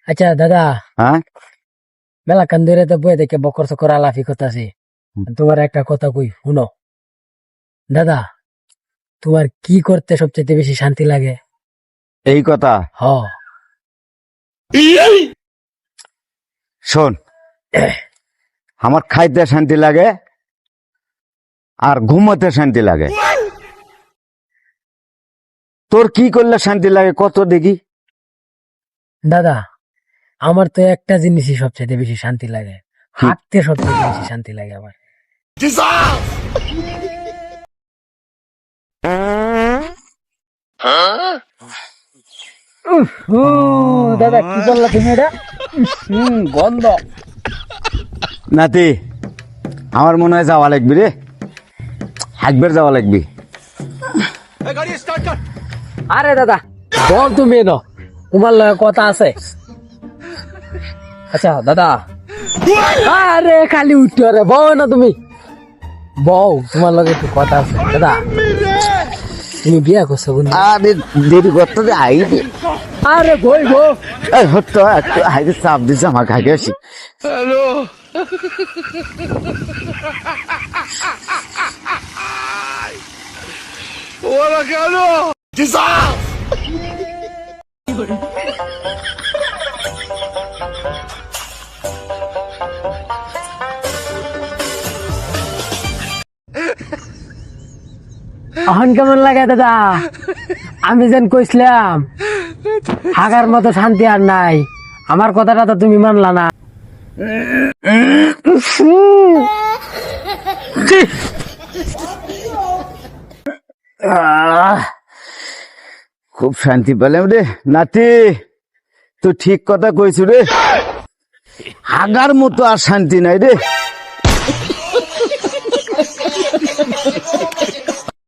আচ্ছা দাদা, হ্যাঁ মেলা কান্দরে তো বই দেখে বকর সকর আলাফি করতেছি। তোমার একটা কথা কই শুনো দাদা, তোমার কি করতে সবচেয়ে বেশি শান্তি লাগে? এই কথা হ শোন, আমার খাইতে শান্তি লাগে আর ঘুমোতে শান্তি লাগে। তোর কি করলে শান্তি লাগে কত দেখি? দাদা, আমার তো একটা জিনিসই সবচেয়ে বেশি শান্তি লাগে, হাঁটতে সবচেয়ে বেশি শান্তি লাগে আমার। দাদা কি করলা তুমি এটা? গন্ধ। নাতি, আমার মনে হয় যাওয়া লাগবি রে, একবার যাওয়া লাগবি। আরে দাদা বল, তুমি এনো, তোমার লগে কথা আছে। আচ্ছা দাদা, আরে খালি উঠো রে, বউ না তুমি বউ, তোমার লগে একটু কথা আছে। দাদা তুমি বিয়া করছো বন্ধু? আরে দেরি করতে দে, আইবে। আরে বই গো, এই হতো একটু হাইতে চাপ দিছে আমাকে, আগে আসি। এখন কেমন লাগে দাদা? আমি যেন কইছিলাম হাগার মতো শান্তি আর নাই, আমার কথাটা তো তুমি মানলা না। ছি! খুব শান্তি পেলাম রে নাতি, তুই ঠিক কথা কইছু রে, হাগার মতো আর শান্তি নাই রে।